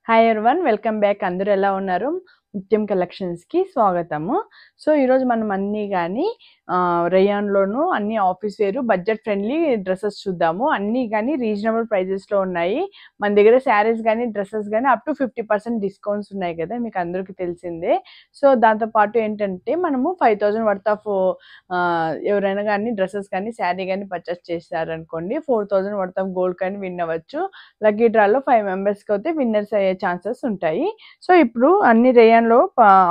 Hi everyone, welcome back. అందరూ ఎలా ఉన్నారు? ముత్యం కలెక్షన్స్కి స్వాగతము. సో ఈరోజు మనం అన్నీ కానీ రేయాన్లోను అన్ని ఆఫీస్ వేరు బడ్జెట్ ఫ్రెండ్లీ డ్రెస్సెస్ చూద్దాము. అన్నీ కానీ రీజనబుల్ ప్రైజెస్లో ఉన్నాయి. మన దగ్గర శారీస్ కానీ డ్రెస్సెస్ కానీ అప్ టు 50% డిస్కౌంట్స్ ఉన్నాయి కదా, మీకు అందరికీ తెలిసిందే. సో దాంతోపాటు ఏంటంటే మనము 5000 వర్త్ ఆఫ్ ఎవరైనా కానీ డ్రెస్సెస్ కానీ శారీ కానీ పర్చేస్ చేశారనుకోండి, 4000 వర్త్ ఆఫ్ గోల్డ్ కానీ విన్ అవ్వచ్చు. లక్కీ డ్రాలో 5 మెంబర్స్కి అయితే విన్నర్స్ అయ్యే ఛాన్సెస్ ఉంటాయి. సో ఇప్పుడు అన్ని రేయాన్లో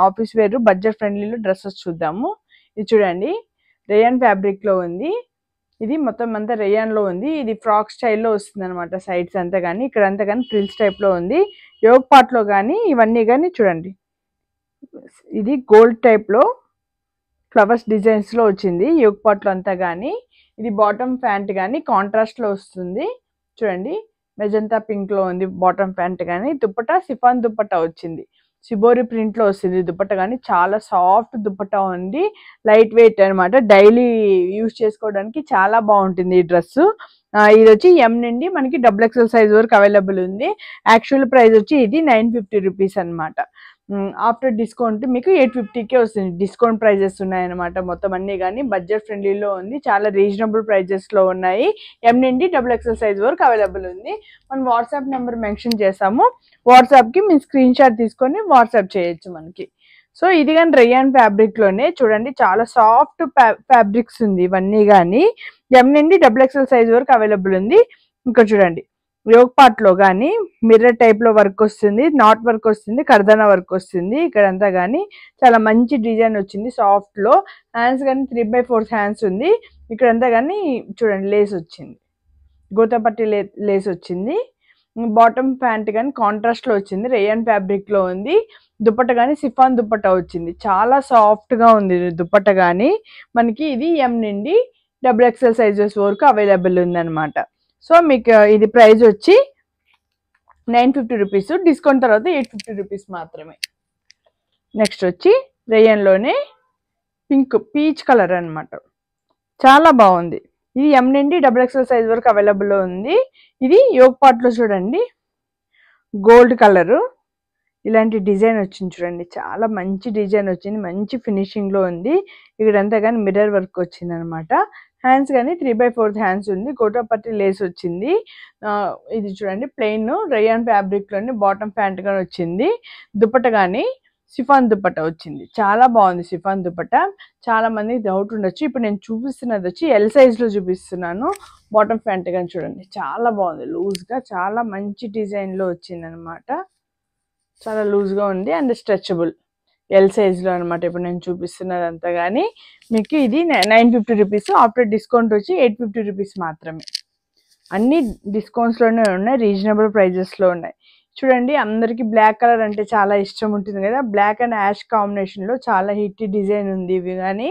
ఆఫీస్ వేరు బడ్జెట్ ఫ్రెండ్లీలో డ్రెస్సెస్ చూద్దాము. ఇది చూడండి, రేయాన్ ఫ్యాబ్రిక్లో ఉంది. ఇది మొత్తం అంతా రేయాన్లో ఉంది. ఇది ఫ్రాక్ స్టైల్లో వస్తుంది అనమాట. సైడ్స్ అంతా కానీ ఇక్కడ అంతా కానీ ఫ్రిల్స్ టైప్లో ఉంది. యోగ్ పార్ట్లో కానీ ఇవన్నీ కానీ చూడండి, ఇది గోల్డ్ టైప్లో ఫ్లవర్స్ డిజైన్స్లో వచ్చింది యోగ్ పార్ట్లో అంతా కానీ. ఇది బాటమ్ ప్యాంట్ కానీ కాంట్రాస్ట్లో వస్తుంది. చూడండి, మెజంతా పింక్లో ఉంది బాటమ్ ప్యాంట్ కానీ. దుపట్టా సిఫాన్ దుపట్టా వచ్చింది, సిబోరి ప్రింట్లో వస్తుంది దుపట్టా కానీ. చాలా సాఫ్ట్ దుపట్టా ఉంది, లైట్ వెయిట్ అనమాట. డైలీ యూజ్ చేసుకోవడానికి చాలా బాగుంటుంది ఈ డ్రెస్సు. ఇది వచ్చి ఎం నుండి మనకి XXL సైజ్ వరకు అవైలబుల్ ఉంది. యాక్చువల్ ప్రైస్ వచ్చి ఇది 950 రూపీస్ అనమాట. ఆఫ్టర్ డిస్కౌంట్ మీకు 850కే వస్తుంది. డిస్కౌంట్ ప్రైజెస్ ఉన్నాయన్నమాట. మొత్తం అన్నీ కానీ బడ్జెట్ ఫ్రెండ్లీలో ఉంది, చాలా రీజనబుల్ ప్రైజెస్లో ఉన్నాయి. ఎం నుండి XXL సైజ్ వరకు అవైలబుల్ ఉంది. మనం వాట్సాప్ నెంబర్ మెన్షన్ చేసాము, వాట్సాప్కి మీరు స్క్రీన్ షాట్ తీసుకొని వాట్సాప్ చేయొచ్చు మనకి. సో ఇది కానీ రేయాన్ ఫ్యాబ్రిక్లోనే చూడండి, చాలా సాఫ్ట్ ఫ్యాబ్రిక్స్ ఉంది ఇవన్నీ కానీ. ఎం నుండి XXL సైజ్ వరకు అవైలబుల్ ఉంది. ఇంకా చూడండి, యోగ్ పార్ట్లో కానీ మిర్రర్ టైప్లో వర్క్ వస్తుంది, నాట్ వర్క్ వస్తుంది, కర్దానా వర్క్ వస్తుంది. ఇక్కడంతా కానీ చాలా మంచి డిజైన్ వచ్చింది సాఫ్ట్లో. హ్యాండ్స్ కానీ 3/4 హ్యాండ్స్ ఉంది. ఇక్కడంతా కానీ చూడండి లేస్ వచ్చింది, గోతాపట్టి లేస్ వచ్చింది. బాటమ్ ప్యాంట్ కానీ కాంట్రాస్ట్లో వచ్చింది, రేయాన్ ఫ్యాబ్రిక్లో ఉంది. దుపట్టా కానీ సిఫాన్ దుపట్టా వచ్చింది, చాలా సాఫ్ట్గా ఉంది దుపట్టా కానీ. మనకి ఇది ఎం నుండి XXL సైజెస్ వరకు అవైలబుల్ ఉందన్నమాట. సో మీకు ఇది ప్రైస్ వచ్చి 950 రూపీస్, డిస్కౌంట్ తర్వాత 850 రూపీస్ మాత్రమే. నెక్స్ట్ వచ్చి రేయాన్లోనే పీచ్ కలర్ అనమాట, చాలా బాగుంది. ఇది ఎం నుండి XXL సైజ్ వరకు అవైలబుల్ ఉంది. ఇది యోగ్ పార్ట్లో చూడండి, గోల్డ్ కలరు ఇలాంటి డిజైన్ వచ్చింది చూడండి, చాలా మంచి డిజైన్ వచ్చింది, మంచి ఫినిషింగ్లో ఉంది. ఇక్కడంతా కానీ మిర్రర్ వర్క్ వచ్చింది అనమాట. హ్యాండ్స్ కానీ 3/4 హ్యాండ్స్ ఉంది, గోటాపట్టి లేస్ వచ్చింది. ఇది చూడండి ప్లెయిన్ రేయాన్ ఫ్యాబ్రిక్లోని బాటమ్ ప్యాంట్ కానీ వచ్చింది. దుపట్టా కానీ సిఫాన్ దుపట్టా వచ్చింది, చాలా బాగుంది సిఫాన్ దుపట్టా. చాలా మందికి డౌట్ ఉండొచ్చు, ఇప్పుడు నేను చూపిస్తున్నది వచ్చి ఎల్ సైజ్లో చూపిస్తున్నాను. బాటమ్ ప్యాంట్ కానీ చూడండి, చాలా బాగుంది, లూజ్గా చాలా మంచి డిజైన్లో వచ్చింది అనమాట. చాలా లూజ్గా ఉంది అండ్ స్ట్రెచబుల్, ఎల్ సైజ్లో అనమాట. ఇప్పుడు నేను చూపిస్తున్నది అంతా కానీ మీకు ఇది 950 రూపీస్, ఆఫ్టర్ డిస్కౌంట్ వచ్చి 850 రూపీస్ మాత్రమే. అన్ని డిస్కౌంట్స్లోనే ఉన్నాయి, రీజనబుల్ ప్రైజెస్లో ఉన్నాయి. చూడండి, అందరికీ బ్లాక్ కలర్ అంటే చాలా ఇష్టం ఉంటుంది కదా. బ్లాక్ అండ్ యాష్ కాంబినేషన్లో చాలా హిట్ డిజైన్ ఉంది. ఇవి కానీ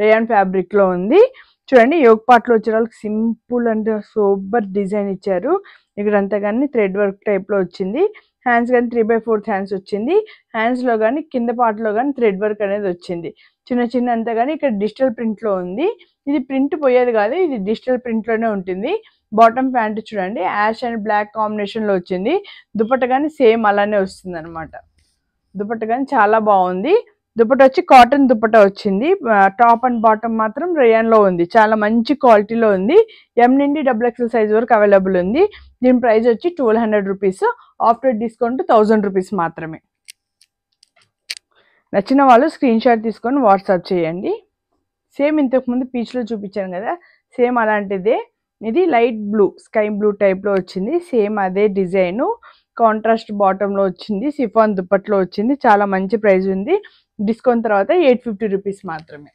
రేయాన్ ఫ్యాబ్రిక్లో ఉంది. చూడండి, యోగ్ పార్ట్లో వచ్చే వాళ్ళకి సింపుల్ అండ్ సూపర్ డిజైన్ ఇచ్చారు. ఇక్కడంతా కానీ థ్రెడ్ వర్క్ టైప్లో వచ్చింది. హ్యాండ్స్ కానీ 3/4 హ్యాండ్స్ వచ్చింది. హ్యాండ్స్లో కానీ కింద పార్ట్లో కానీ థ్రెడ్ వర్క్ అనేది వచ్చింది, చిన్న చిన్న అంతా కానీ. ఇక్కడ డిజిటల్ ప్రింట్లో ఉంది, ఇది ప్రింట్ పోయేది కాదు, ఇది డిజిటల్ ప్రింట్లోనే ఉంటుంది. బాటమ్ ప్యాంట్ చూడండి, యాష్ అండ్ బ్లాక్ కాంబినేషన్లో వచ్చింది. దుపట్టా కానీ సేమ్ అలానే వస్తుంది అనమాట. దుపట్టా కానీ చాలా బాగుంది. దుపట్టా వచ్చి కాటన్ దుపట్టా వచ్చింది. టాప్ అండ్ బాటమ్ మాత్రం రేయాన్లో ఉంది, చాలా మంచి క్వాలిటీలో ఉంది. ఎం నుండి XXL సైజ్ వరకు అవైలబుల్ ఉంది. దీని ప్రైస్ వచ్చి 1200 రూపీస్, ఆఫ్టర్ డిస్కౌంట్ 1000 రూపీస్ మాత్రమే. నచ్చిన వాళ్ళు స్క్రీన్ షాట్ తీసుకొని వాట్సాప్ చేయండి. సేమ్ ఇంతకుముందు పీచ్లో చూపించాను కదా, సేమ్ అలాంటిదే. ఇది లైట్ బ్లూ, స్కై బ్లూ టైప్లో వచ్చింది, సేమ్ అదే డిజైను. కాంట్రాస్ట్ బాటంలో వచ్చింది, సిఫాన్ దుప్పట్లో వచ్చింది, చాలా మంచి ప్రైస్ ఉంది. డిస్కౌంట్ తర్వాత 850 రూపీస్ మాత్రమే.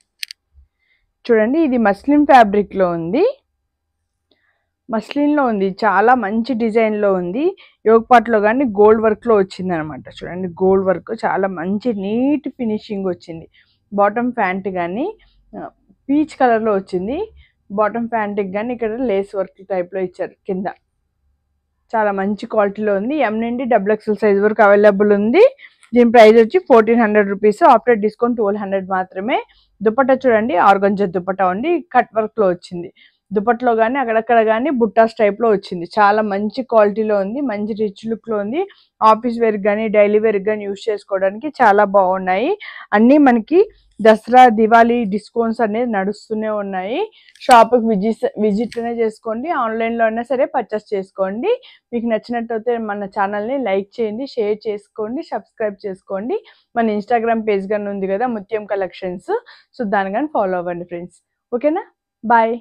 చూడండి, ఇది మస్లిన్ ఫ్యాబ్రిక్లో ఉంది, మస్లిన్లో ఉంది, చాలా మంచి డిజైన్లో ఉంది. యోగ్ పార్ట్లో కానీ గోల్డ్ వర్క్లో వచ్చింది అనమాట. చూడండి, గోల్డ్ వర్క్ చాలా మంచి నీట్ ఫినిషింగ్ వచ్చింది. బాటమ్ ప్యాంట్ కానీ పీచ్ కలర్లో వచ్చింది. బాటమ్ ప్యాంట్కి కానీ ఇక్కడ లేస్ వర్క్ టైప్లో ఇచ్చారు కింద, చాలా మంచి క్వాలిటీలో ఉంది. ఎం నుండి XXL సైజ్ వరకు అవైలబుల్ ఉంది. దీని ప్రైస్ వచ్చి 1400 రూపీస్, ఆఫ్టర్ డిస్కౌంట్ 1200 మాత్రమే. దుపట్టా చూడండి, ఆర్గంజా దుపట్టా ఉంది, కట్ వర్క్లో వచ్చింది. దుపట్లో కానీ అక్కడక్కడ కానీ బుట్టాస్ టైప్లో వచ్చింది. చాలా మంచి క్వాలిటీలో ఉంది, మంచి రిచ్ లుక్లో ఉంది. ఆఫీస్ వేర్కి కానీ డైలీ వేర్కి కానీ యూస్ చేసుకోవడానికి చాలా బాగున్నాయి. అన్నీ మనకి దసరా దివాళీ డిస్కౌంట్స్ అనేది నడుస్తూనే ఉన్నాయి. షాప్కి విజిట్ అనే చేసుకోండి, ఆన్లైన్లో అయినా సరే పర్చేస్ చేసుకోండి. మీకు నచ్చినట్టయితే మన ఛానల్ని లైక్ చేయండి, షేర్ చేసుకోండి, సబ్స్క్రైబ్ చేసుకోండి. మన ఇన్స్టాగ్రామ్ పేజ్ కానీ ఉంది కదా ముత్యం కలెక్షన్స్, సో దాన్ని కానీ ఫాలో అవ్వండి ఫ్రెండ్స్. ఓకేనా, బాయ్.